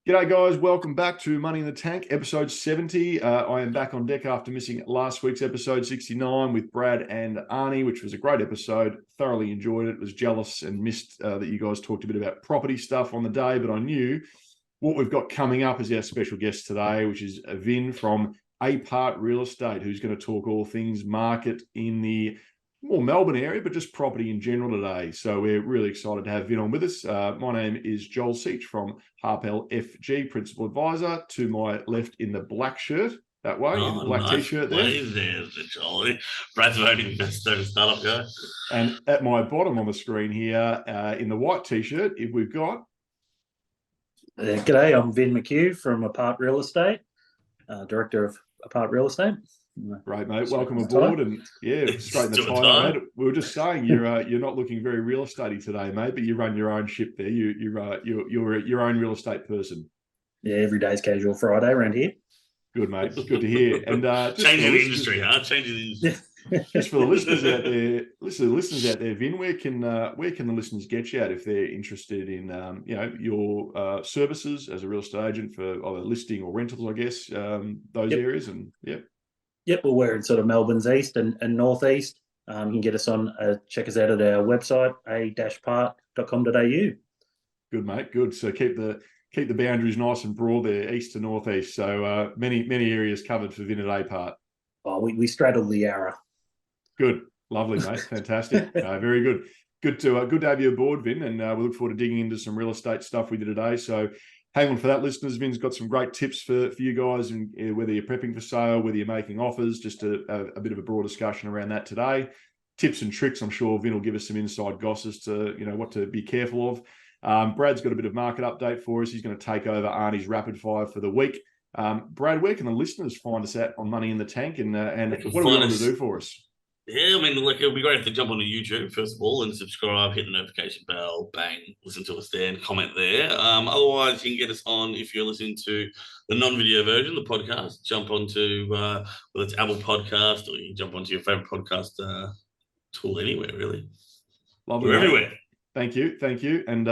G'day guys, welcome back to Money in the Tank, episode 70. I am back on deck after missing last week's episode 69 with Brad and Arnie, which was a great episode. Thoroughly enjoyed it. Was jealous and missed that you guys talked a bit about property stuff on the day, but I knew what we've got coming up is our special guest today, which is Vin from Apart Real Estate, who's going to talk all things market in the more Melbourne area, but just property in general today. So we're really excited to have Vin on with us. My name is Joel Seach from Harpel FG, Principal Advisor. To my left in the black shirt, that way, in the black T-shirt there. There's Joel. Brad Tabone, investor, startup guy. And at my bottom on the screen here, in the white T-shirt, if we've got... G'day, I'm Vin McHugh from Apart Real Estate, Director of Apart Real Estate. Great, mate. Welcome aboard. And yeah, straight in the tie, mate. We were just saying you're not looking very real estatey today, mate, but you run your own ship there. You're your own real estate person. Yeah, every day's casual Friday around here. Good, mate. Good to hear. And changing the industry, huh? Changing the industry. Just for the listeners out there, listeners out there, Vin, where can the listeners get you at if they're interested in your services as a real estate agent for either listing or rentals, I guess, those areas, and Yep, well, we're in sort of Melbourne's east and northeast. You can get us on, check us out at our website, a-part.com.au. Good, mate. Good. So keep the boundaries nice and broad there, east to northeast. So many areas covered for Vin at Apart. Oh, we straddle the Yarra. Good, lovely, mate. Fantastic. Very good. Good to have you aboard, Vin, and we look forward to digging into some real estate stuff with you today. So hang on for that, listeners. Vin's got some great tips for you guys, and whether you're prepping for sale, whether you're making offers, just a bit of a broad discussion around that today. Tips and tricks. I'm sure Vin will give us some inside goss as to what to be careful of. Brad's got a bit of market update for us. He's going to take over Arnie's rapid fire for the week. Brad, where can the listeners find us at on Money in the Tank, and what are we going to do for us? Yeah, I mean, it'd be great if they jump onto YouTube, first of all, and subscribe, hit the notification bell, bang, listen to us there and comment there. Otherwise, you can get us on, if you're listening to the non-video version, the podcast, jump onto, whether it's Apple Podcast, or you can jump onto your favorite podcast tool anywhere, really. Lovely. We're everywhere. Thank you. And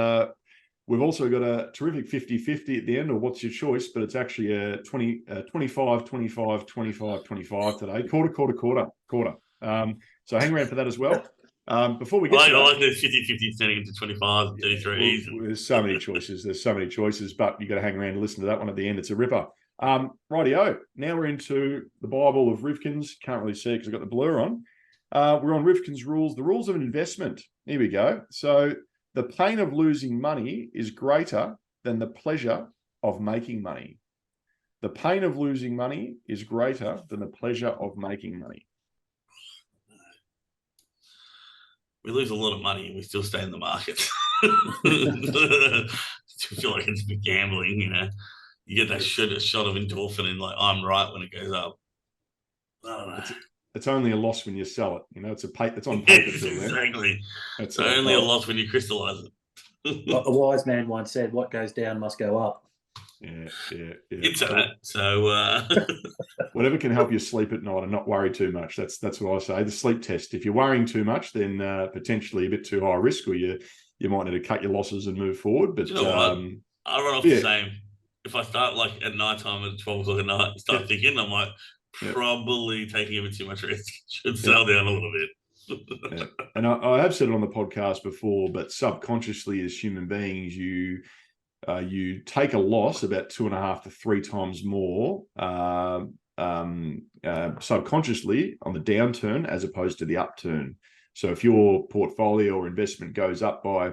we've also got a terrific 50-50 at the end, or what's your choice, but it's actually a 25, 25, 25, 25 today. Quarter. So hang around for that as well. Before we get I like the 50-50 turning into 25, 33. There's so many choices, but you got to hang around and listen to that one at the end. It's a ripper. Rightio. Now we're into the Bible of Rivkin's. Can't really see it because I've got the blur on. We're on Rivkin's rules, the rules of investment. Here we go. So the pain of losing money is greater than the pleasure of making money. The pain of losing money is greater than the pleasure of making money. We lose a lot of money and we still stay in the market. I feel like it's gambling, You get that shot of endorphin and I'm right when it goes up. I don't know. It's only a loss when you sell it. It's on paper. Exactly. It's only a loss when you crystallize it. Like the wise man once said, what goes down must go up. Yeah. It's that. So whatever can help you sleep at night and not worry too much. That's what I say. The sleep test. If you're worrying too much, then potentially a bit too high risk, or you might need to cut your losses and move forward. But you know what? I run off the same. If I start at night time at 12 o'clock at night, start thinking, I'm probably taking a bit too much risk. Should settle down a little bit. And I have said it on the podcast before, but subconsciously as human beings, you take a loss about 2.5 to 3 times more subconsciously on the downturn as opposed to the upturn. So if your portfolio or investment goes up by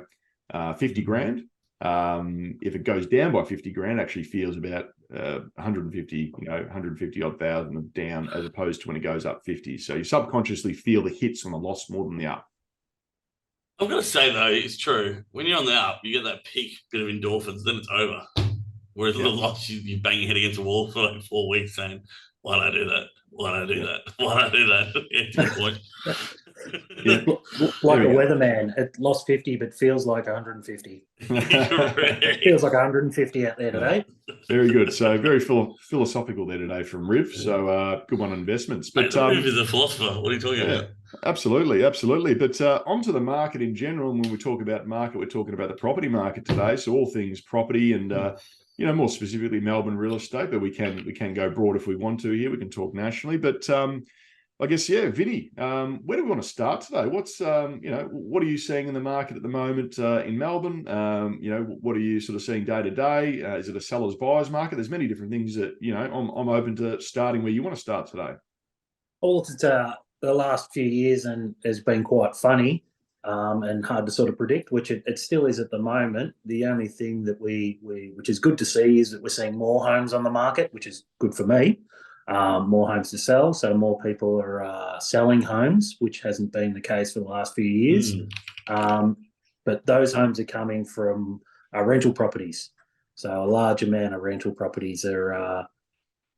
50 grand, if it goes down by 50 grand, it actually feels about 150 odd thousand down, as opposed to when it goes up 50. So you subconsciously feel the hits on the loss more than the up. I'm going to say, though, it's true. When you're on the up, you get that peak bit of endorphins, then it's over. Whereas with a loss, you bang your head against a wall for 4 weeks saying, why did I do that? Why did I do that? Why did I do that? Yeah, good point. Like a weatherman, it lost 50, but feels like 150. It feels like 150 out there today. Very good. So very philosophical there today from Riv. So good one on investments. But Riv is a philosopher. What are you talking about? Absolutely. But onto the market in general. And when we talk about market, we're talking about the property market today. So all things property, and more specifically Melbourne real estate, but we can go broad if we want to here. We can talk nationally, but I guess, yeah, Vinny, where do we want to start today? What's, what are you seeing in the market at the moment in Melbourne? What are you sort of seeing day to day? Is it a seller's buyer's market? There's many different things that, I'm open to starting where you want to start today. Well, it's the last few years and has been quite funny and hard to sort of predict, which it still is at the moment. The only thing that which is good to see, is that we're seeing more homes on the market, which is good for me. More homes to sell, so more people are selling homes, which hasn't been the case for the last few years. But those homes are coming from rental properties, so a large amount of rental properties are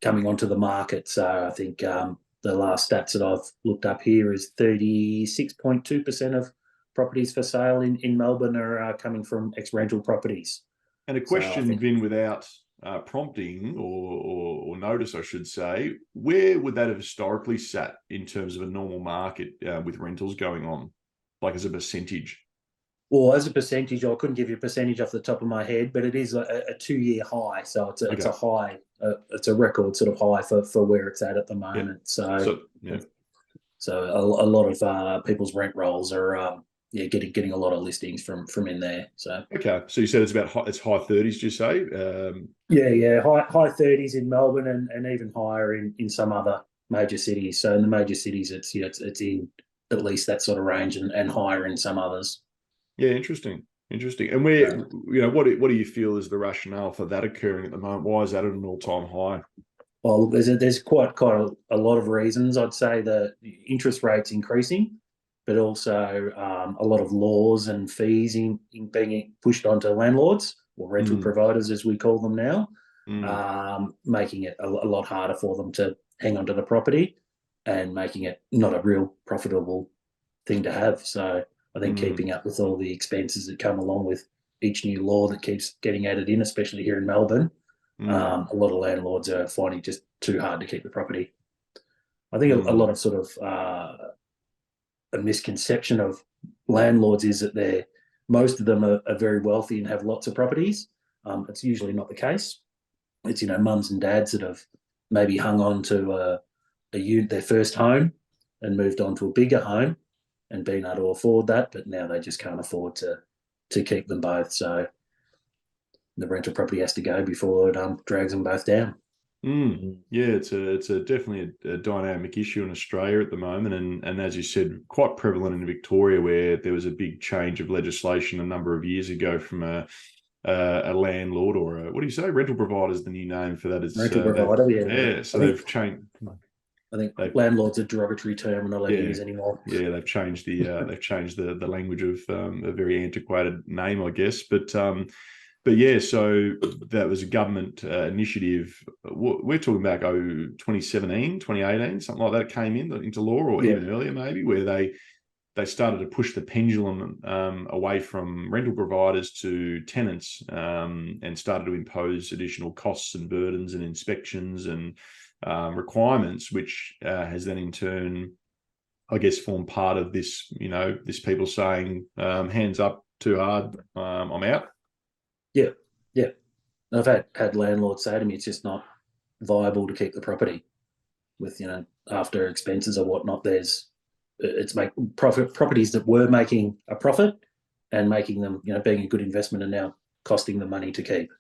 coming onto the market. So I think the last stats that I've looked up here is 36.2% of properties for sale in Melbourne are coming from ex-rental properties. And a question, Vin, without prompting or notice, I should say, where would that have historically sat in terms of a normal market with rentals going on, like as a percentage? Well, as a percentage, I couldn't give you a percentage off the top of my head, but it is a 2-year high. So it's a high, it's a record sort of high for where it's at the moment. Yeah. So a lot of people's rent rolls are getting a lot of listings from in there. So okay, so you said it's high 30s, did you say? High 30s in Melbourne and even higher in some other major cities. So in the major cities, it's in at least that sort of range and higher in some others. Yeah, interesting. And where what do you feel is the rationale for that occurring at the moment? Why is that at an all-time high? Well, there's quite a lot of reasons. I'd say the interest rates increasing, but also a lot of laws and fees in being pushed onto landlords or rental providers, as we call them now, making it a lot harder for them to hang onto the property and making it not a real profitable thing to have. So I think keeping up with all the expenses that come along with each new law that keeps getting added in, especially here in Melbourne, a lot of landlords are finding it just too hard to keep the property. I think a lot of sort of a misconception of landlords is that most of them are very wealthy and have lots of properties. It's usually not the case. It's mums and dads that have maybe hung on to their first home and moved on to a bigger home and been able to afford that, but now they just can't afford to keep them both. So the rental property has to go before it drags them both down. Yeah, it's definitely a dynamic issue in Australia at the moment, and as you said, quite prevalent in Victoria, where there was a big change of legislation a number of years ago from a landlord or what do you say? Rental provider is the new name for that. It's rental provider, yeah. So they've changed. I think landlord's a derogatory term and not allowed to use anymore. Yeah, they've changed the language of a very antiquated name, I guess. But yeah, so that was a government initiative. We're talking about 2017, 2018, something like that came into law, or even earlier maybe, where they started to push the pendulum away from rental providers to tenants and started to impose additional costs and burdens and inspections and requirements, which has then in turn, I guess, formed part of this, this people saying, hands up, too hard, I'm out. Yeah. I've had landlords say to me, it's just not viable to keep the property with, after expenses or whatnot. It's make properties that were making a profit and making them, being a good investment, and now costing them money to keep.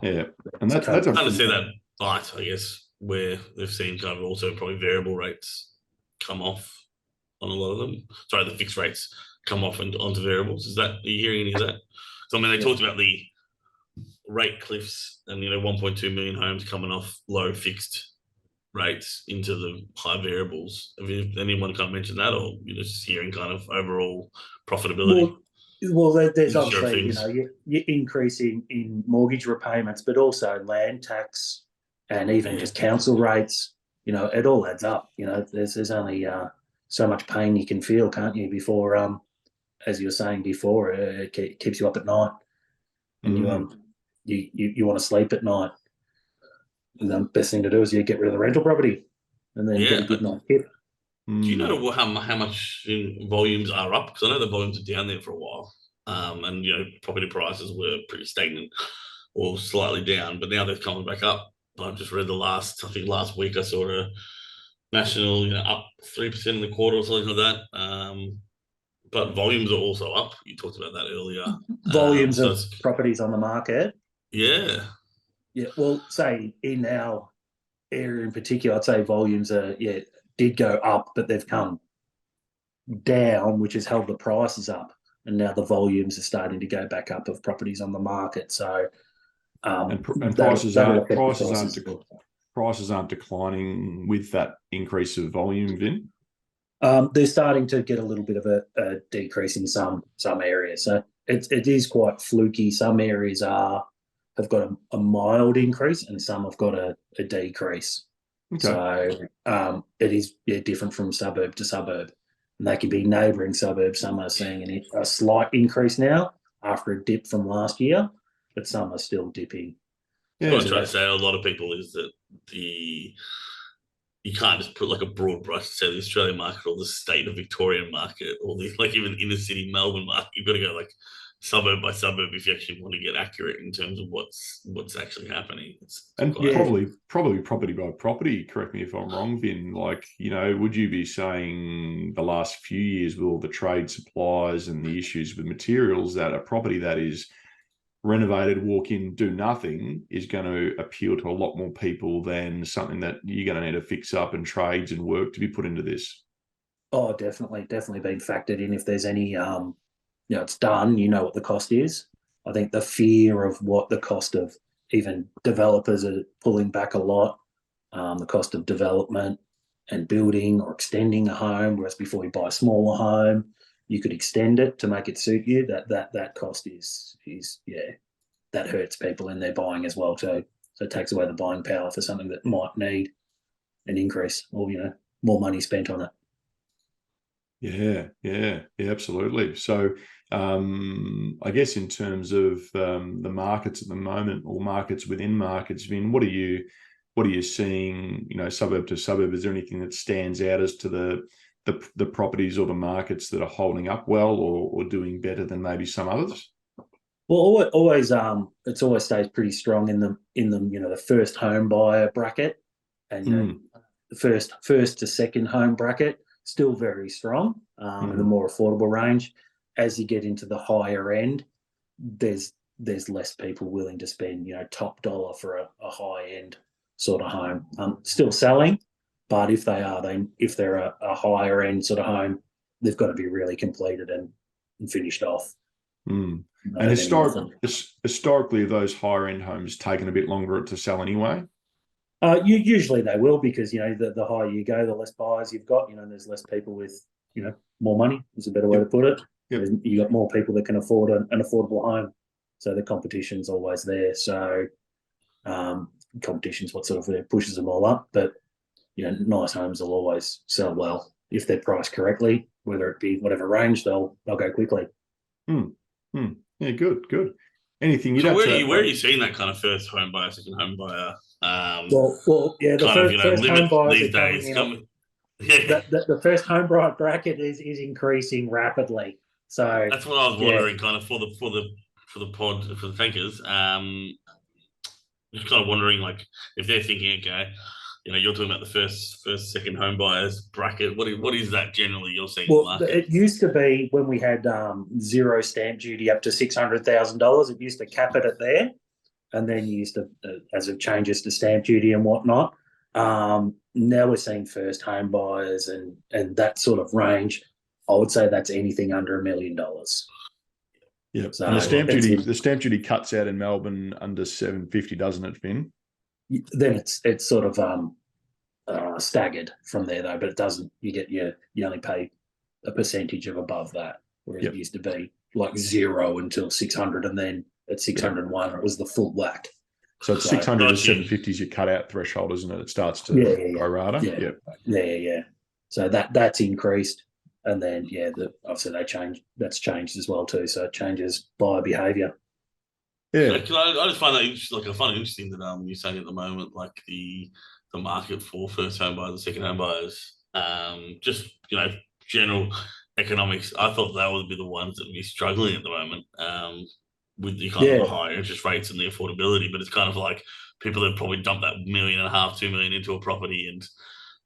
Yeah, and that's I understand that, but I guess where they've seen kind of also probably variable rates come off on a lot of them. Sorry, the fixed rates come off onto variables. Are you hearing any of that? So I mean, they talked about the rate cliffs and 1.2 million homes coming off low fixed rates into the high variables. Have anyone kind of mentioned that, or you're just hearing kind of overall profitability? Well, there's obviously you're increasing in mortgage repayments, but also land tax and even just council rates. It all adds up. There's only so much pain you can feel, can't you? Before, as you were saying before, it keeps you up at night, and you want to sleep at night. And the best thing to do is you get rid of the rental property, and then get a good night's sleep. Do you know how much volumes are up? Because I know the volumes are down there for a while. and property prices were pretty stagnant or slightly down, but now they're coming back up. I've just read I think last week I saw a national, up 3% in the quarter or something like that. But volumes are also up. You talked about that earlier. Volumes so of properties on the market. Yeah. Yeah. Well, say in our area in particular, I'd say volumes did go up, but they've come down, which has held the prices up. And now the volumes are starting to go back up of properties on the market. So, and prices aren't declining with that increase of volume, Vin. They're starting to get a little bit of a decrease in some areas. So it is quite fluky. Some areas have got a mild increase, and some have got a decrease. Okay. So it is different from suburb to suburb. And they could be neighbouring suburbs. Some are seeing a slight increase now after a dip from last year, but some are still dipping. Yeah, what I'm trying to say, a lot of people is that you can't just put like a broad brush to say the Australian market or the state of Victorian market or the even inner city Melbourne market. You've got to go like suburb by suburb if you actually want to get accurate in terms of what's actually happening. Probably property by property. Correct me if I'm wrong, Vin. Would you be saying the last few years with all the trade supplies and the issues with materials that a property that is renovated, walk in, do nothing is going to appeal to a lot more people than something that you're going to need to fix up and trades and work to be put into this? Oh, definitely been factored in. If there's any, it's done, what the cost is. I think the fear of what the cost of even developers are pulling back a lot, the cost of development and building or extending a home, whereas before you buy a smaller home, you could extend it to make it suit you. That cost is that hurts people in their buying as well too. So it takes away the buying power for something that might need an increase or more money spent on it. Yeah, absolutely. So I guess in terms of the markets at the moment or markets within markets, I mean, what are you seeing? Suburb to suburb. Is there anything that stands out as to the properties or the markets that are holding up well or doing better than maybe some others? Well, always it's always stays pretty strong in the the first home buyer bracket, and the first to second home bracket still very strong in the more affordable range. As you get into the higher end, there's less people willing to spend top dollar for a high end sort of home. Still selling. But if they're a higher end sort of home, they've got to be really completed and finished off. And historically, those higher end homes taken a bit longer to sell anyway. Usually they will, because the higher you go, the less buyers you've got. There's less people with more money. Is a better way to put it. Yep. You got more people that can afford an affordable home, so the competition's always there. So competition's what sort of pushes them all up, but. Nice homes will always sell well if they're priced correctly, whether it be whatever range, they'll go quickly. Yeah, good. Anything you so don't where are you seeing that kind of first home buyer, second home buyer? The first home buyers these days. The first home buyer bracket is increasing rapidly. So that's what I was wondering, kind of for the pod for the thinkers. Just kind of wondering, like, if they're thinking, okay. You're talking about the first, second home buyers bracket. What is that generally you're seeing in the market? It used to be when we had zero stamp duty up to $600,000. It used to cap it at there, and then you used to, as it changes to stamp duty and whatnot. Now we're seeing first home buyers and that sort of range. I would say that's anything under $1 million. Yeah, so and the stamp duty cuts out in Melbourne under $750, doesn't it, Vin? Then it's sort of staggered from there though, but it doesn't. You only pay a percentage of above that, whereas it used to be like 0 until 600, and then at 601 it was the full whack. So it's 600 to 750 is your cutout threshold, isn't it? It starts to go rata. Yeah. So that's increased, and then obviously that's changed as well too. So it changes buyer behaviour. Yeah, I just find that interesting. Like, I find it interesting that you're saying at the moment, like the market for first home buyers and second home buyers, just general economics, I thought that would be the ones that would be struggling at the moment, with the kind of the high interest rates and the affordability. But it's kind of like people have probably dumped that 1.5 million, 2 million into a property, and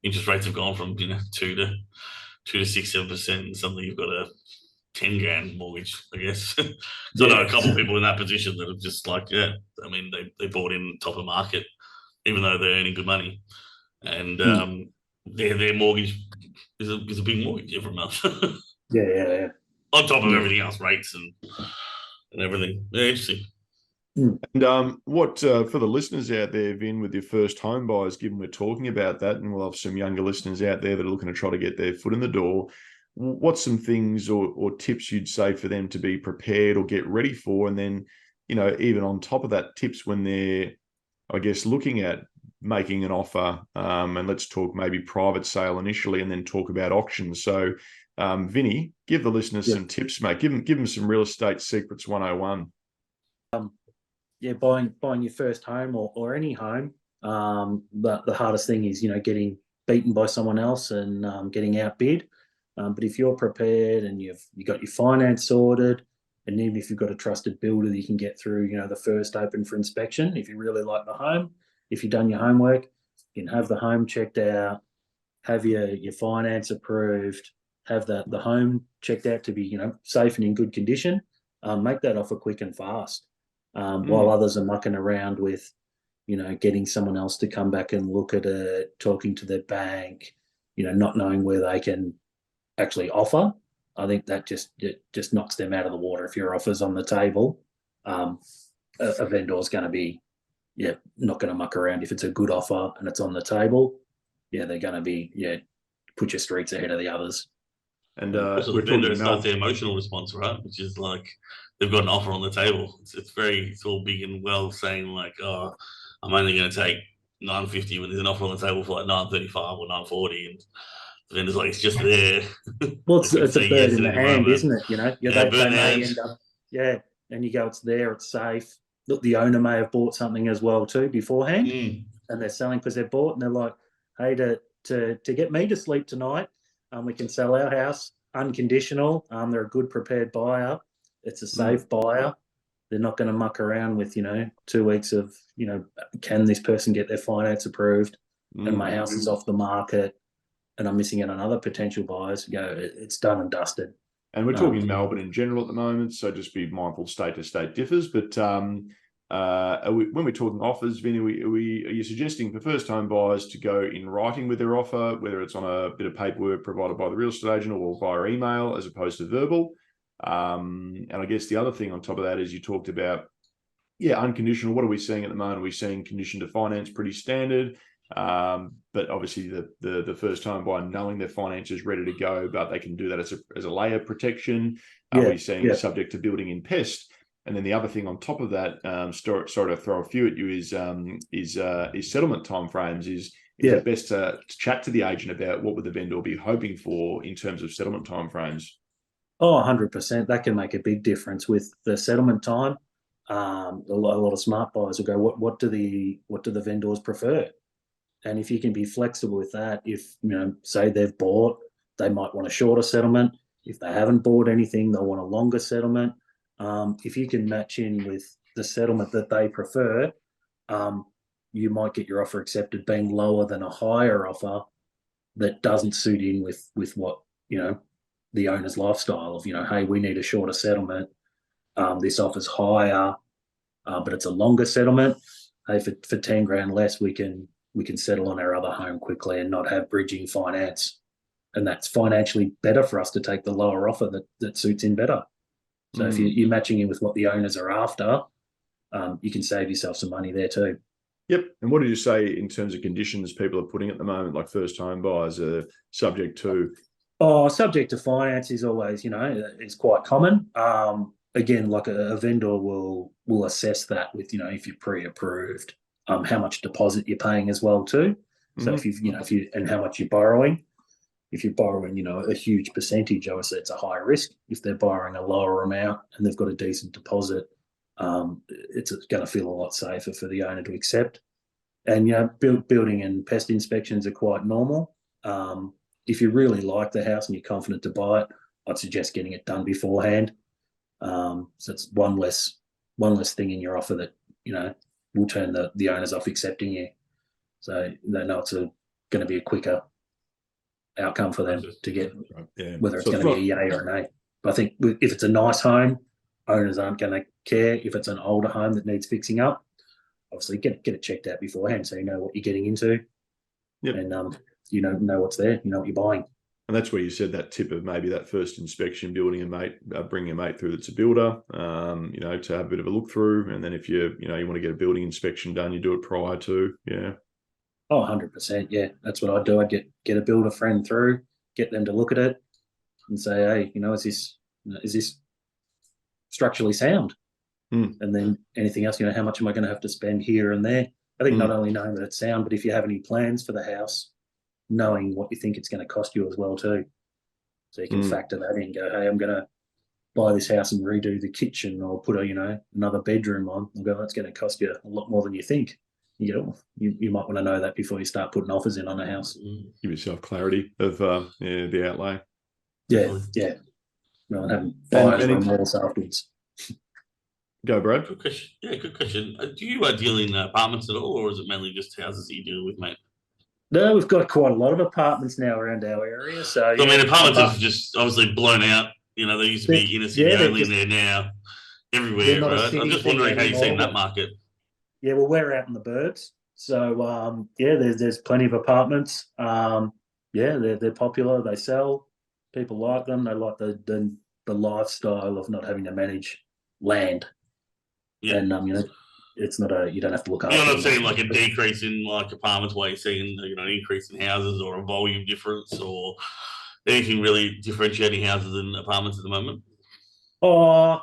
interest rates have gone from 2 to 6, 7%, and suddenly you've got a 10 grand mortgage, I guess. So I know a couple of people in that position that have just like, I mean, they bought in top of market, even though they're earning good money, and their mortgage is a big mortgage every month. Yeah. On top of everything else, rates and everything. Yeah, interesting. And what for the listeners out there, Vin, with your first home buyers, given we're talking about that, and we'll have some younger listeners out there that are looking to try to get their foot in the door, what's some things or tips you'd say for them to be prepared or get ready for? And then, even on top of that, tips when they're, I guess, looking at making an offer, and let's talk maybe private sale initially and then talk about auctions. So, Vinny, give the listeners some tips, mate. Give them some real estate secrets 101. Buying your first home or any home, the hardest thing is, getting beaten by someone else and getting outbid. But if you're prepared and you've got your finance sorted, and even if you've got a trusted builder that you can get through, the first open for inspection, if you really like the home, if you've done your homework, you can have the home checked out, have your finance approved, have the home checked out to be, safe and in good condition. Make that offer quick and fast. While others are mucking around with, getting someone else to come back and look at it, talking to their bank, not knowing where they can actually offer. I think that just knocks them out of the water. If your offer's on the table, a vendor's going to be, not going to muck around. If it's a good offer and it's on the table, they're going to be, put your streets ahead of the others. And also the vendor starts the emotional response, right? Which is like they've got an offer on the table. It's all big and well saying like, oh, I'm only going to take 950 when there's an offer on the table for like 935 or 940, and the vendor's like, it's just there. Well, it's a bird in the hand, isn't it? They may end up, and you go, it's there, it's safe. Look, the owner may have bought something as well too beforehand, and they're selling because they're bought, and they're like, hey, to get me to sleep tonight, we can sell our house unconditional. They're a good prepared buyer. It's a safe buyer. They're not going to muck around with, 2 weeks of, can this person get their finance approved? And my house is off the market and I'm missing out on other potential buyers. It's done and dusted. And we're talking Melbourne in general at the moment, so just be mindful state to state differs. But when we're talking offers, Vinny, are you suggesting for first home buyers to go in writing with their offer, whether it's on a bit of paperwork provided by the real estate agent or via email as opposed to verbal? And I guess the other thing on top of that is you talked about, unconditional. What are we seeing at the moment? Are we seeing condition to finance pretty standard? But obviously the first home buyer knowing their finance is ready to go, but they can do that as a layer of protection. Are we seeing subject to building in pest? And then the other thing on top of that, sorry to throw a few at you, is settlement timeframes. Is it best to chat to the agent about what would the vendor be hoping for in terms of settlement timeframes? Oh, 100%. That can make a big difference with the settlement time. A lot of smart buyers will go, what do the vendors prefer? And if you can be flexible with that, if say they've bought, they might want a shorter settlement. If they haven't bought anything, they'll want a longer settlement. If you can match in with the settlement that they prefer, you might get your offer accepted being lower than a higher offer that doesn't suit in with what the owner's lifestyle of hey, we need a shorter settlement. This offer's higher, but it's a longer settlement. Hey, for 10 grand less, we can settle on our other home quickly and not have bridging finance, and that's financially better for us to take the lower offer that suits in better. So if you're matching in with what the owners are after, you can save yourself some money there too. Yep. And what did you say in terms of conditions people are putting at the moment, like first home buyers are subject to? Oh, subject to finance is always, is quite common. Again, like a vendor will assess that with, if you're pre-approved, how much deposit you're paying as well too. So and how much you're borrowing. If you're borrowing, a huge percentage, obviously it's a high risk. If they're borrowing a lower amount and they've got a decent deposit, it's going to feel a lot safer for the owner to accept. And, building and pest inspections are quite normal. If you really like the house and you're confident to buy it, I'd suggest getting it done beforehand. So it's one less thing in your offer that, will turn the owners off accepting you. So they know it's going to be a quicker outcome for them to get, whether it's going to be a yay or an nay. But I think if it's a nice home, owners aren't going to care. If it's an older home that needs fixing up, obviously get it checked out beforehand so you know what you're getting into. Yep. And know what's there, what you're buying. And that's where you said that tip of maybe that first inspection, building a mate, bringing a mate through that's a builder, to have a bit of a look through. And then if you want to get a building inspection done, you do it prior to, yeah. Oh, 100%. Yeah, that's what I'd do. I'd get a builder friend through, get them to look at it and say, hey, is this structurally sound? And then anything else, how much am I going to have to spend here and there? I think not only knowing that it's sound, but if you have any plans for the house, knowing what you think it's going to cost you as well too. So you can factor that in, go, hey, I'm going to buy this house and redo the kitchen or put another bedroom on. I'll go, that's going to cost you a lot more than you think. You might want to know that before you start putting offers in on a house. Give yourself clarity of the outlay. Yeah. Rather than having buyer's remorse afterwards. Go, Brad. Good question. Yeah, good question. Do you deal in apartments at all, or is it mainly just houses that you deal with, mate? No, we've got quite a lot of apartments now around our area. So I mean, apartments have just obviously blown out. They used to be inner city only, and they're now everywhere, right? I'm just wondering how you've seen that market. Yeah, well, we're out in the burbs, so there's plenty of apartments. They're popular. They sell. People like them. They like the lifestyle of not having to manage land. Yeah. And it's not you don't have to look after. You're not seeing like a decrease in like apartments, where you're seeing an increase in houses or a volume difference or anything really differentiating houses and apartments at the moment. I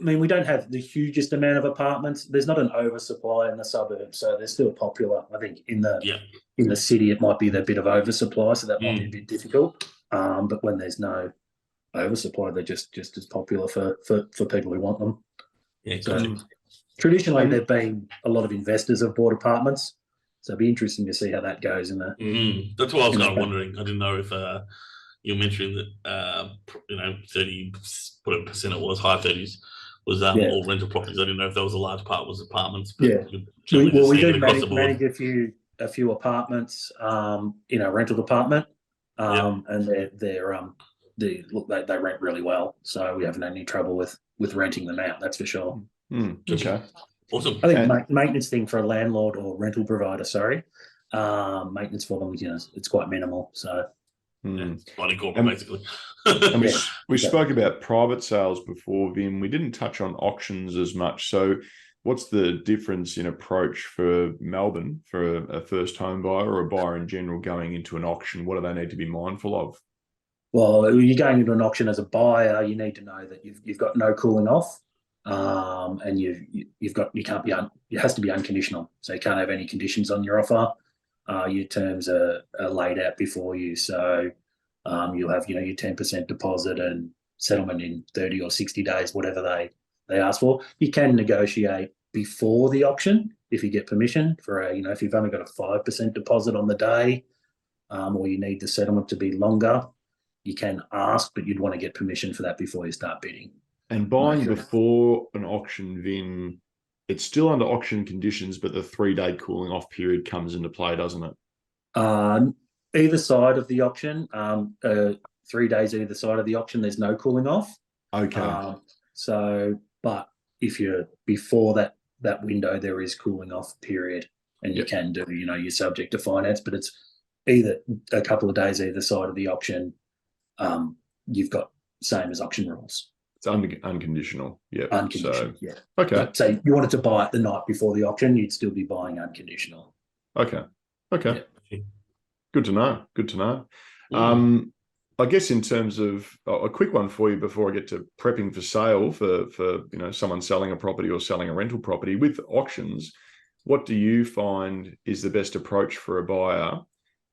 mean, we don't have the hugest amount of apartments. There's not an oversupply in the suburbs, so they're still popular. I think in the city, it might be a bit of oversupply, so that might be a bit difficult. But when there's no oversupply, they're just as popular for people who want them. Yeah, so, traditionally, there've been a lot of investors have bought apartments, so it'd be interesting to see how that goes in the. That's what I was kind of wondering. I didn't know if you were mentioning that 30% it was, high 30s was all rental properties. I didn't know if that was a large part was apartments. But we do manage a few apartments in our rental department, and they rent really well, so we haven't had any trouble with renting them out. That's for sure. Okay, awesome. I think maintenance thing for a landlord or rental provider, maintenance for them, it's quite minimal. So. Money corporate, basically. And we spoke about private sales before, Vim. We didn't touch on auctions as much. So what's the difference in approach for Melbourne for a first home buyer or a buyer in general going into an auction? What do they need to be mindful of? Well, you're going into an auction as a buyer, you need to know that you've got no cooling off, and it has to be unconditional. So you can't have any conditions on your offer. Your terms are laid out before you, so you'll have your 10% deposit and settlement in 30 or 60 days, whatever they ask for. You can negotiate before the auction if you get permission for if you've only got a 5% deposit on the day, or you need the settlement to be longer. You can ask, but you'd want to get permission for that before you start bidding. And buying before an auction, Vin, it's still under auction conditions, but the 3-day cooling off period comes into play, doesn't it? Either side of the auction, 3 days either side of the auction, there's no cooling off. Okay. But if you're before that window, there is cooling off period, and you can do, you're subject to finance, but it's either a couple of days either side of the auction. You've got same as auction rules. It's unconditional. Yeah. Unconditional. So, okay. But say you wanted to buy it the night before the auction, you'd still be buying unconditional. Okay. Yeah. Good to know. I guess in terms of a quick one for you before I get to prepping for sale for someone selling a property or selling a rental property with auctions, what do you find is the best approach for a buyer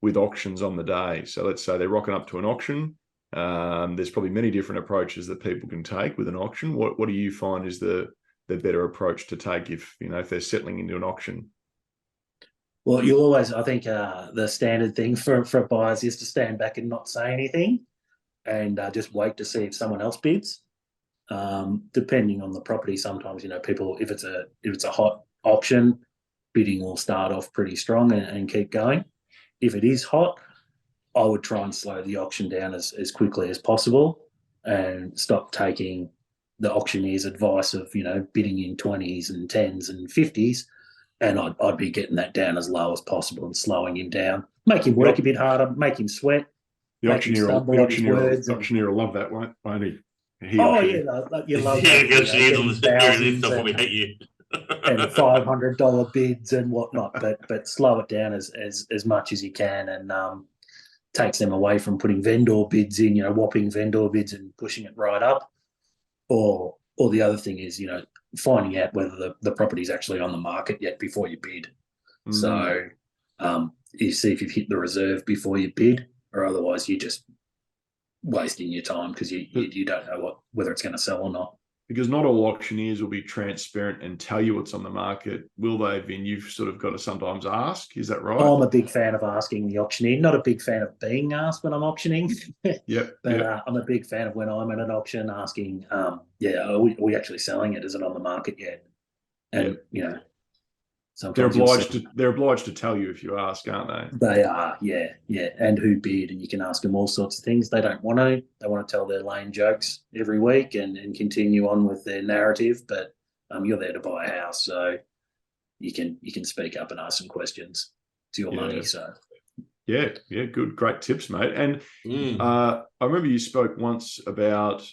with auctions on the day? So let's say they're rocking up to an auction. There's probably many different approaches that people can take with an auction. What do you find is the better approach to take if they're settling into an auction? Well, you'll always, I think, the standard thing for buyers is to stand back and not say anything. and just wait to see if someone else bids. Depending on the property, sometimes people, if it's a hot auction, bidding will start off pretty strong and keep going. If it is hot, I would try and slow the auction down as quickly as possible and stop taking the auctioneer's advice of bidding in 20s and 10s and 50s, and I'd be getting that down as low as possible and slowing him down, make him work a bit harder, make him sweat. The auctioneer will love that, won't he? You love the auctioneers on the sector stuff when we hate you. And $500 bids and whatnot, but slow it down as much as you can, and takes them away from putting vendor bids in, whopping vendor bids and pushing it right up. Or the other thing is, finding out whether the property is actually on the market yet before you bid. So you see if you've hit the reserve before you bid, or otherwise you're just wasting your time because you don't know whether it's going to sell or not. Because not all auctioneers will be transparent and tell you what's on the market, will they, Vin? You've sort of got to sometimes ask. Is that right? I'm a big fan of asking the auctioneer. Not a big fan of being asked when I'm auctioning. Yep. But I'm a big fan of when I'm at an auction asking, are we actually selling it? Is it on the market yet? And, sometimes they're obliged to tell you if you ask, aren't they? They are, yeah. And who bid, and you can ask them all sorts of things. They don't want to. They want to tell their lame jokes every week and continue on with their narrative. But you're there to buy a house, so you can speak up and ask some questions. It's your money, so. Yeah, good, great tips, mate. And I remember you spoke once about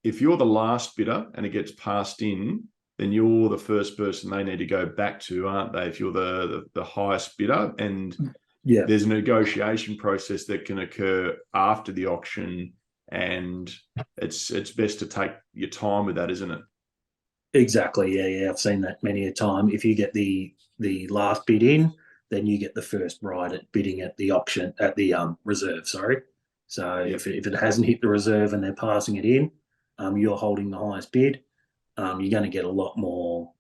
if you're the last bidder and it gets passed in, then you're the first person they need to go back to, aren't they? If you're the highest bidder, and there's a negotiation process that can occur after the auction, and it's best to take your time with that, isn't it? Exactly. Yeah. I've seen that many a time. If you get the last bid in, then you get the first right at bidding at the auction at the reserve. Sorry. So if it hasn't hit the reserve and they're passing it in, you're holding the highest bid. You're going to get a lot more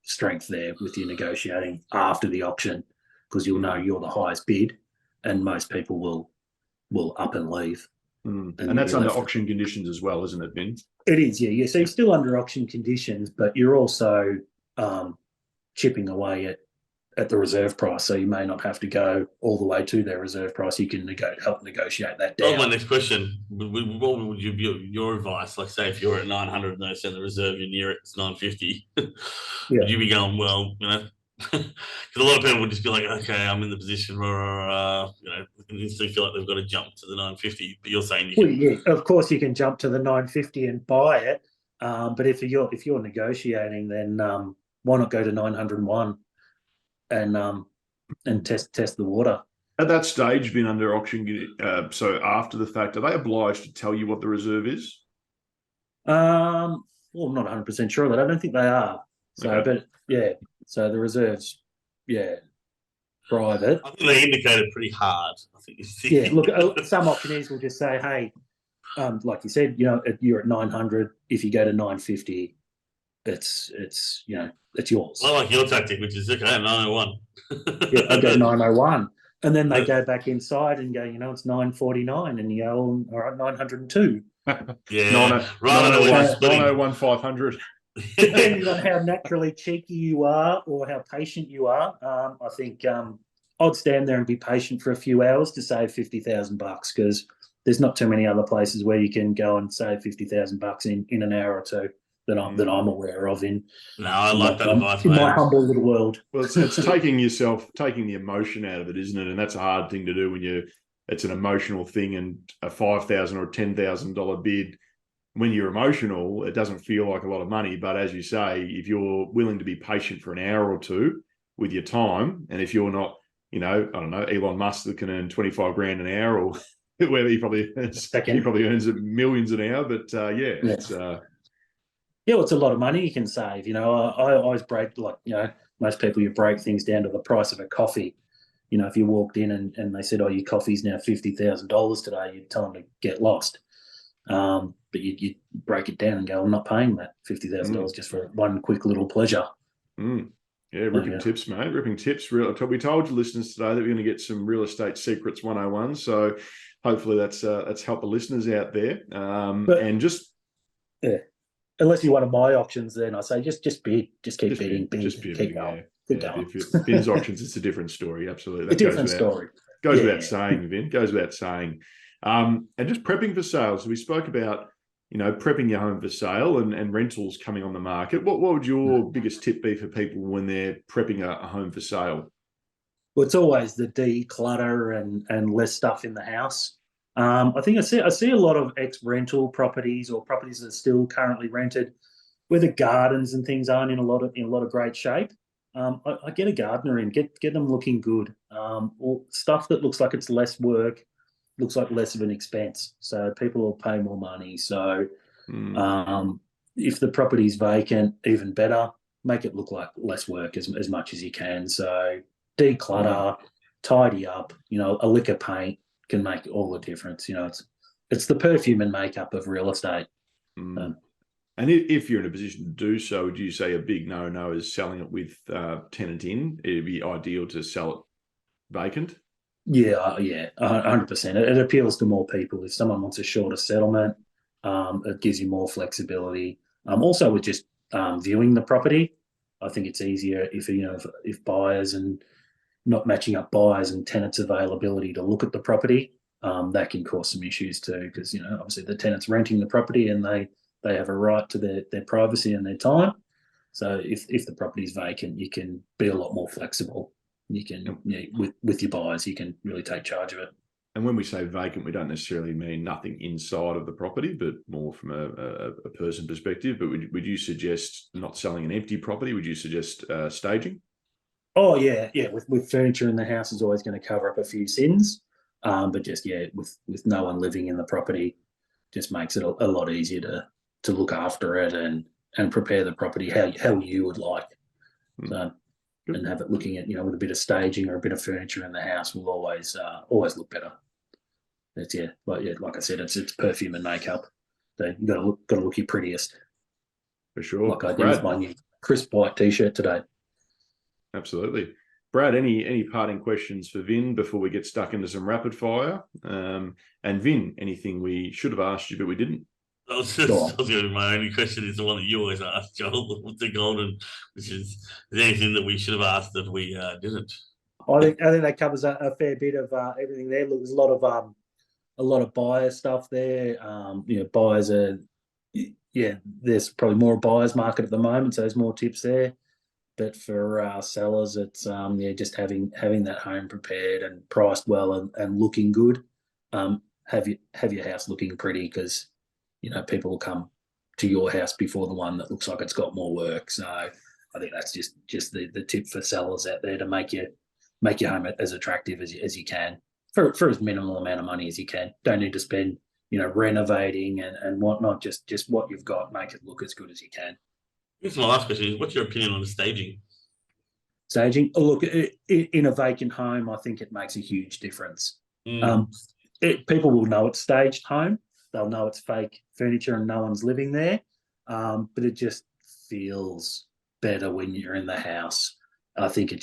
strength there with your negotiating after the auction, because you'll know you're the highest bid, and most people will up and leave. And that's under auction conditions as well, isn't it, Vin? It is, yeah. So you're still under auction conditions, but you're also chipping away at the reserve price. So you may not have to go all the way to their reserve price. You can help negotiate that down. Well, my next question, what would you be your advice? Like, say if you're at 900 and they send the reserve, you're near it, it's 950. Would you be going, well, because a lot of people would just be like, okay, I'm in the position where, and instantly feel like they've got to jump to the 950. But you're saying of course you can jump to the 950 and buy it. But if you're negotiating, then why not go to 901 and test the water? At that stage, been under auction, so after the fact, are they obliged to tell you what the reserve is? Well, I'm not 100% sure of that. I don't think they are. So, okay. But so the reserves, private. I think they indicate it pretty hard. I think. Look, some auctioneers will just say, hey, like you said, you're at 900. If you go to 950, it's yours. I like your tactic, which is okay, 901. I go 901. And then they go back inside and go, it's 949, and you go, all right, 902. Yeah, 901, 500. Depending on how naturally cheeky you are or how patient you are, I think I'd stand there and be patient for a few hours to save $50,000, because there's not too many other places where you can go and save $50,000 in an hour or two that I'm aware of. I like that advice, in my humble little world. Well, it's taking the emotion out of it, isn't it? And that's a hard thing to do when it's an emotional thing, and a $5,000 or $10,000 bid. When you're emotional, it doesn't feel like a lot of money. But as you say, if you're willing to be patient for an hour or two with your time, and if you're not, I don't know, Elon Musk that can earn $25,000 an hour, or whatever he probably earns millions an hour. But it's it's a lot of money you can save. I always break, most people, you break things down to the price of a coffee. If you walked in and they said, oh, your coffee's now $50,000 today, you'd tell them to get lost. But you break it down and go, I'm not paying that $50,000 just for one quick little pleasure. Yeah, ripping tips, mate. Ripping tips. We told you listeners today that we're going to get some real estate secrets 101. So hopefully that's helped the listeners out there. But- and just Unless you're one of my auctions, then I say just bid, just keep bidding, just keep bidding, going. yeah. Keep Yeah, going. if it Vin's auctions, it's a different story. Absolutely, A different story. Goes Yeah. without saying, Vin. Goes without saying. And just prepping for sales. So we spoke about, prepping your home for sale and rentals coming on the market. What would your biggest tip be for people when they're prepping a home for sale? Well, it's always the declutter and less stuff in the house. I think I see a lot of ex-rental properties or properties that are still currently rented, where the gardens and things aren't in a lot of great shape. I get a gardener in, get them looking good, or stuff that looks like it's less work, looks like less of an expense, so people will pay more money. So if the property's vacant, even better, make it look like less work as much as you can. So declutter, tidy up. A lick of paint can make all the difference. It's the perfume and makeup of real estate. And if you're in a position to do so, would you say a big no-no is selling it with tenant in? It'd be ideal to sell it vacant? Yeah, 100%. It appeals to more people. If someone wants a shorter settlement, it gives you more flexibility. Also, with just viewing the property, I think it's easier if buyers and not matching up buyers and tenants' availability to look at the property. That can cause some issues too, because obviously the tenant's renting the property and they have a right to their privacy and their time. So if the property is vacant, you can be a lot more flexible. You can with your buyers, you can really take charge of it. And when we say vacant, we don't necessarily mean nothing inside of the property, but more from a person perspective. But would you suggest not selling an empty property? Would you suggest staging? Oh yeah. With furniture in the house is always going to cover up a few sins, but just with no one living in the property, just makes it a lot easier to look after it and prepare the property how you would like. So, and have it looking at with a bit of staging or a bit of furniture in the house will always look better. It's like I said, it's perfume and makeup. So you got to look your prettiest. For sure. Like I did with my new crisp white t-shirt today. Absolutely. Brad, any parting questions for Vin before we get stuck into some rapid fire? And Vin, anything we should have asked you but we didn't? My only question is the one that you always ask, Joel, with the golden, which is there anything that we should have asked that we didn't? I think that covers a fair bit of everything there. Look, there's a lot of buyer stuff there. Buyers are, there's probably more buyers market at the moment, so there's more tips there. But for sellers, it's just having that home prepared and priced well and looking good. Have your house looking pretty, because people will come to your house before the one that looks like it's got more work. So I think that's just the tip for sellers out there, to make your home as attractive as you can for as minimal amount of money as you can. Don't need to spend renovating and whatnot. Just what you've got, make it look as good as you can. This is my last question. What's your opinion on the staging? Staging, look, in a vacant home, I think it makes a huge difference. People will know it's staged home. They'll know it's fake furniture and no one's living there. But it just feels better when you're in the house. I think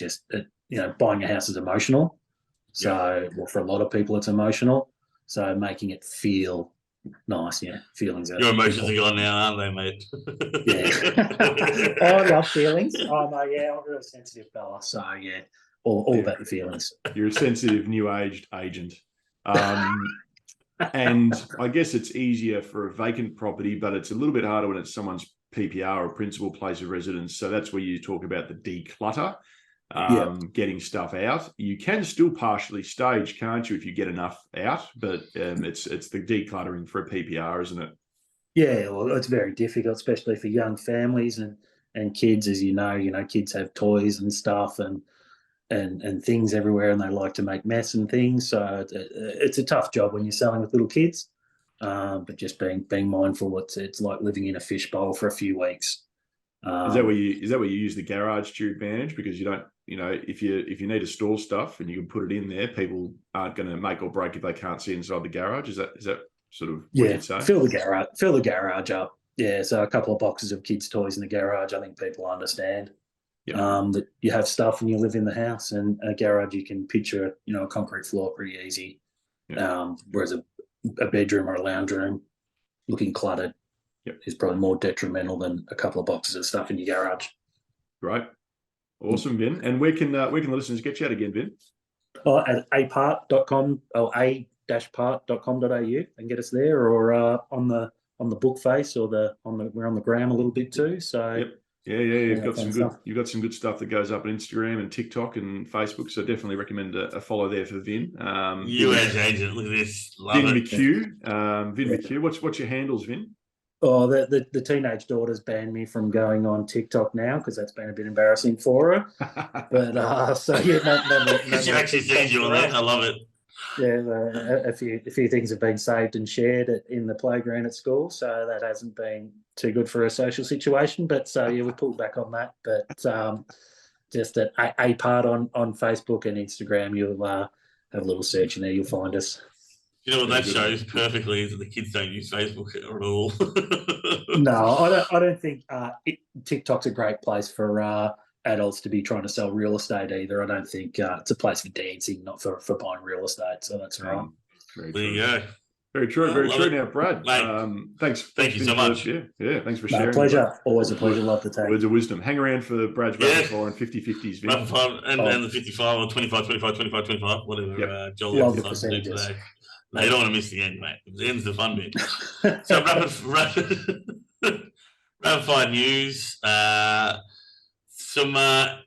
buying a house is emotional. So, for a lot of people, it's emotional. So making it feel nice, feelings. Your emotions are gone now, aren't they, mate? Yeah. I love feelings. I'm a real sensitive fella. So all about the feelings. You're a sensitive new aged agent. And I guess it's easier for a vacant property, but it's a little bit harder when it's someone's PPR or principal place of residence. So that's where you talk about the declutter, getting stuff out. You can still partially stage, can't you, if you get enough out? But it's the decluttering for a PPR, isn't it? Yeah, well, it's very difficult, especially for young families and kids. As you know, kids have toys and stuff and things everywhere, and they like to make mess and things. So it's a tough job when you're selling with little kids. But just being mindful, it's like living in a fishbowl for a few weeks. Is that where you use the garage to your advantage? Because you don't, if you need to store stuff and you can put it in there, people aren't going to make or break if they can't see inside the garage. Is that sort of what you'd say? Fill the garage up. Yeah, so a couple of boxes of kids' toys in the garage. I think people understand. That you have stuff and you live in the house, and a garage you can picture, a concrete floor pretty easy. Whereas a bedroom or a lounge room looking cluttered is probably more detrimental than a couple of boxes of stuff in your garage. Great. Awesome, Vin. And where can the listeners get you at again, Vin? At apart.com or a-part.com.au and get us there, or on the book face, or we're on the gram a little bit too. So you've got some good stuff that goes up on Instagram and TikTok and Facebook. So definitely recommend a follow there for Vin. US agent, look at this. Vin McHugh. Vin McHugh. What's your handles, Vin? Oh, the teenage daughter's banned me from going on TikTok now because that's been a bit embarrassing for her. But no, she actually sees you on there. I love it. Yeah, a few things have been saved and shared in the playground at school, so that hasn't been too good for a social situation. But we pulled back on that. But just at a part on Facebook and Instagram, you'll have a little search in there, you'll find us. You know what that shows perfectly is that the kids don't use Facebook at all. No, I don't think TikTok's a great place for adults to be trying to sell real estate either. I don't think it's a place for dancing, not for buying real estate. So that's all right. There you go. Very true. Very true. Now, Brad, thanks. Thank you so much. Thanks for sharing. My pleasure. Always a pleasure. Love the take. Words of wisdom. Hang around for Brad's rapid fire and 50-50s. Rapid fire and the 55 or 25, 25, 25, 25, whatever. Joel love the decides to do percentages. today. No, you don't want to miss the end, mate. The end's the fun bit. So rapid fire news.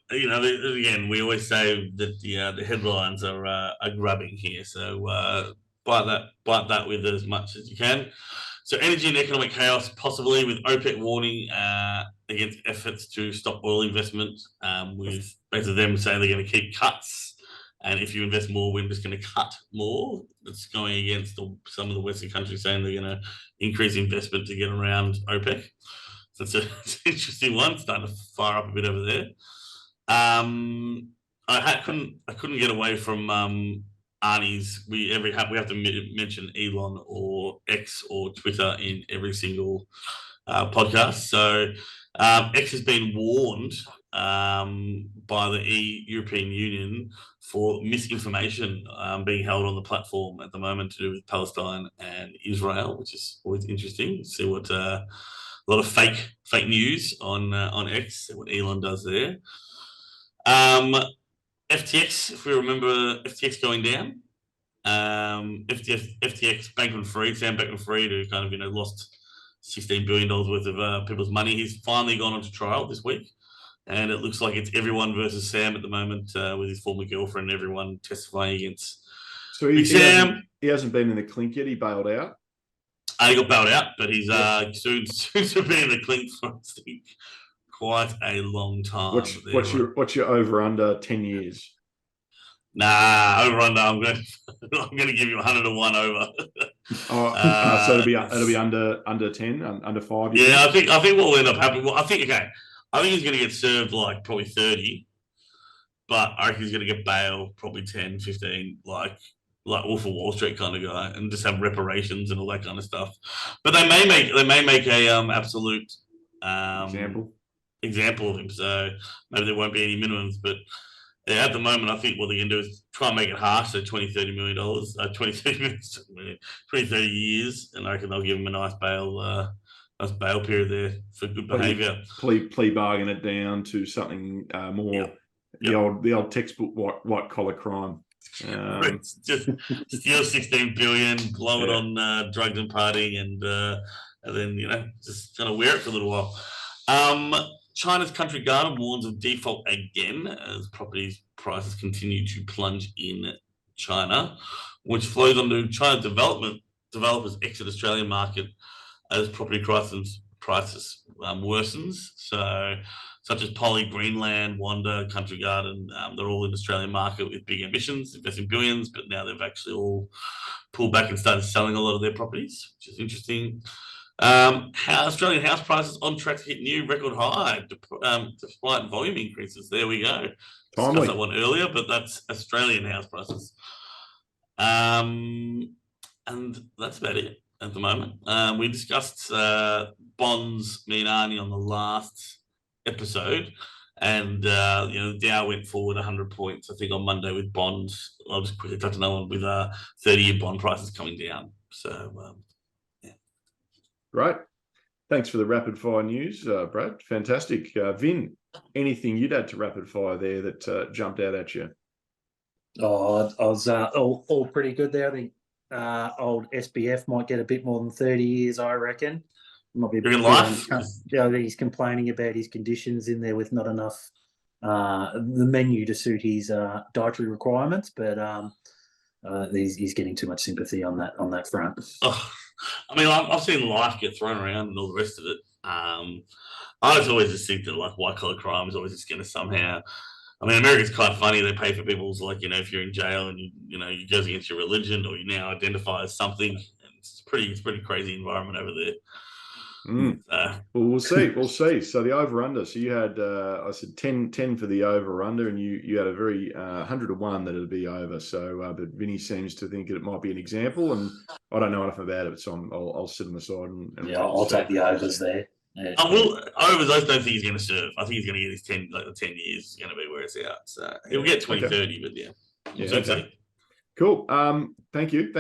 Again, we always say that the headlines are grabbing here. So bite that with as much as you can. So energy and economic chaos, possibly with OPEC warning against efforts to stop oil investment, with basically them saying they're going to keep cuts. And if you invest more, we're just going to cut more. That's going against some of the Western countries saying they're going to increase investment to get around OPEC. So it's an interesting one, starting to fire up a bit over there. I couldn't get away from Arnie's. We have to mention Elon or X or Twitter in every single podcast. So X has been warned by the European Union for misinformation being held on the platform at the moment to do with Palestine and Israel, which is always interesting. See what a lot of fake news on X, what Elon does there. FTX, if we remember FTX going down, FTX Sam Bankman-Fried, who kind of lost $16 billion worth of people's money. He's finally gone on to trial this week. And it looks like it's everyone versus Sam at the moment, with his former girlfriend and everyone testifying against Sam. He hasn't been in the clink yet. He bailed out. He got bailed out, but he's soon to be in the clink for, I think, quite a long time. What's your over under 10 years? Nah, over under. I'm going to give you 101 over. So it'll be under 10, under 5. Yeah, I think what will end up happening. Well, I think he's going to get served like probably 30, but I reckon he's going to get bail probably 10, 15, like Wolf of Wall Street kind of guy, and just have reparations and all that kind of stuff. But they may make a absolute example of him. So maybe there won't be any minimums, but yeah, at the moment, I think what they're going to do is try and make it harsh, so $20-30 million, 20-30 years, and I reckon they'll give him a nice bail period there for good behaviour. Plea bargain it down to something more the old textbook white collar crime. Just steal 16 billion, blow it on drugs and partying, and then just kind of wear it for a little while. China's Country Garden warns of default again as property prices continue to plunge in China, which flows onto China's developers exit Australian market as property prices worsens. So, such as Poly, Greenland, Wanda, Country Garden, they're all in the Australian market with big ambitions, investing billions, but now they've actually all pulled back and started selling a lot of their properties, which is interesting. Australian house prices on track to hit new record high despite volume increases. There we go. Discussed that one earlier, but that's Australian house prices. And that's about it at the moment. We discussed bonds, me and Arnie, on the last episode, And Dow went forward 100 points, I think, on Monday with bonds. I'll just quickly touch on that one with 30-year bond prices coming down. So, yeah. Great. Thanks for the rapid fire news, Brad. Fantastic. Vin, anything you'd add to rapid fire there that jumped out at you? Oh, I was all pretty good there. I think old SBF might get a bit more than 30 years, I reckon. Might be a bit life? he's complaining about his conditions in there with not enough the menu to suit his dietary requirements, but he's getting too much sympathy on that front. Oh, I mean, I've seen life get thrown around and all the rest of it. I was always just think that like white collar crime is always just going to somehow. I mean, America's kind of funny. They pay for people's if you're in jail and you goes against your religion or you now identify as something. And it's pretty crazy environment over there. Well, we'll see. We'll see. So the over under. So you had I said 10 for the over under, and you had a very 100 to 1 that it'd be over. So but Vinny seems to think it might be an example, and I don't know enough about it, so I'll sit on the side and I'll take the overs there. Yeah. Overs. I don't think he's going to serve. I think he's going to get his 10 years is going to be where it's out. So he'll get 20, 30, but yeah. Okay. Cool. Thank you.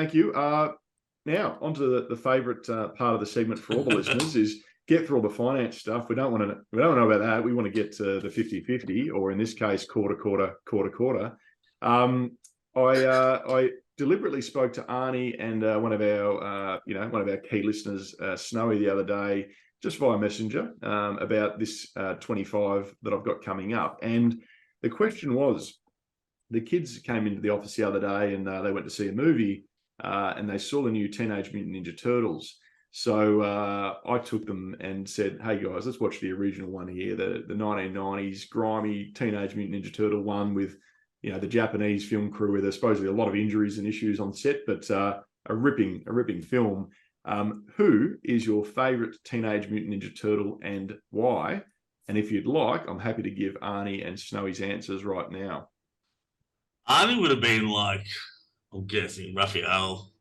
Now, onto the favourite part of the segment for all the listeners is get through all the finance stuff. We don't want to know about that. We want to get to the 50-50, or in this case, quarter. I deliberately spoke to Arnie and one of our key listeners, Snowy, the other day, just via Messenger, about this 25 that I've got coming up. And the question was, the kids came into the office the other day and they went to see a movie. And they saw the new Teenage Mutant Ninja Turtles. So I took them and said, hey, guys, let's watch the original one here, the 1990s grimy Teenage Mutant Ninja Turtle one with, the Japanese film crew where there's supposedly a lot of injuries and issues on set, but a ripping film. Who is your favourite Teenage Mutant Ninja Turtle and why? And if you'd like, I'm happy to give Arnie and Snowy's answers right now. Arnie would have been like, I'm guessing Raphael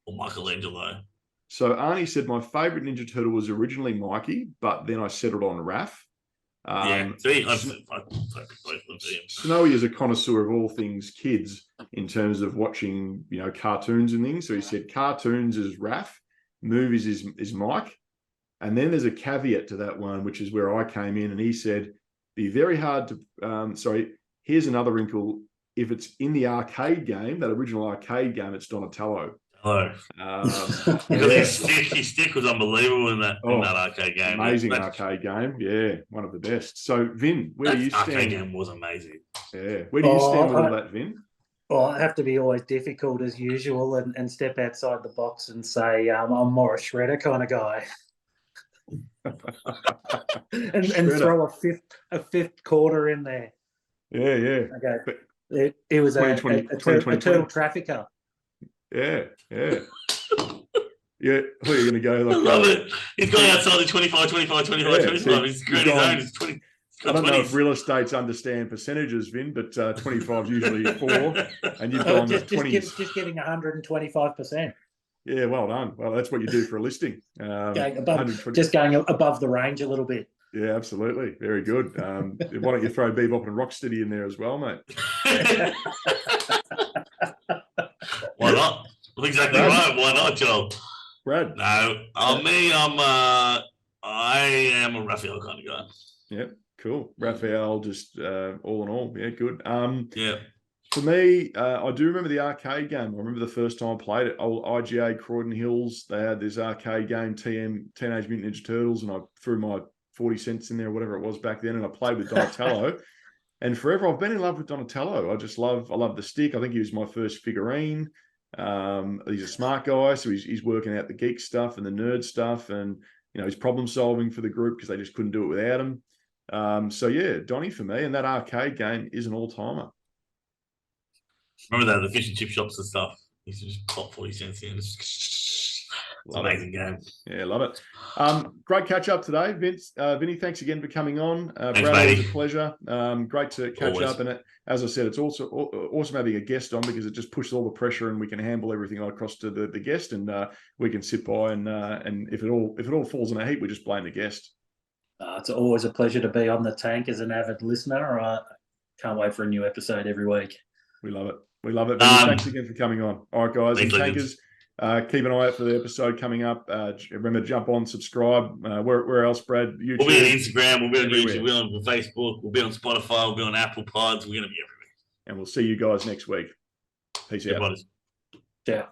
or Michelangelo. So Arnie said my favourite Ninja Turtle was originally Mikey, but then I settled on Raph. Snowy is a connoisseur of all things kids in terms of watching, cartoons and things. So he said cartoons is Raph, movies is Mike. And then there's a caveat to that one, which is where I came in, and he said, be very hard to, here's another wrinkle. If it's in the arcade game, that original arcade game, it's Donatello. His stick was unbelievable in that arcade game. Amazing arcade game. Yeah, one of the best. So, Vin, where do you stand? Arcade game was amazing. Yeah. Where do you stand with all that, Vin? Well, I have to be always difficult as usual and step outside the box and say I'm more a shredder kind of guy. and throw a fifth quarter in there. Yeah. Okay. But it was a turtle trafficker. Yeah. Yeah. Who are you going to go? I love it. He's going outside the 25. He's great. His 20. I don't know if real estates understand percentages, Vin, but 25 is usually 4, and you've gone 20. Just getting 125%. Yeah, well done. Well, that's what you do for a listing. Going above the range a little bit. Yeah, absolutely. Very good. Why don't you throw Bebop and Rocksteady in there as well, mate? Why not? Well, exactly right. Why not, Joel? Brad? No. I am a Raphael kind of guy. Yep, cool. Raphael, just all in all. Yeah, good. Yeah. For me, I do remember the arcade game. I remember the first time I played it. Old IGA Croydon Hills, they had this arcade game, Teenage Mutant Ninja Turtles, and I threw my 40 cents in there, whatever it was back then, and I played with Donatello. And forever, I've been in love with Donatello. I love the stick. I think he was my first figurine. He's a smart guy, so he's working out the geek stuff and the nerd stuff, and he's problem solving for the group because they just couldn't do it without him. So yeah, Donnie for me, and that arcade game is an all-timer. Remember that, the fish and chip shops and stuff. He used to just pop 40 cents in. It's an amazing game. Yeah, love it. Great catch up today, Vince. Vinny, thanks again for coming on. Thanks, Brad, it was a pleasure. Great to catch up. And as I said, it's also awesome having a guest on because it just pushes all the pressure and we can handle everything across to the guest, and we can sit by and if it all falls in a heap, we just blame the guest. It's always a pleasure to be on the tank as an avid listener. I can't wait for a new episode every week. We love it. We love it. Vinny, thanks again for coming on. All right, guys. Thanks, and tankers, keep an eye out for the episode coming up. Remember, jump on, subscribe. Where else, Brad? YouTube. We'll be on Instagram. We'll be on everywhere. YouTube. We'll be on Facebook. We'll be on Spotify. We'll be on Apple Pods. We're going to be everywhere. And we'll see you guys next week. Peace out. Everybody's Yeah.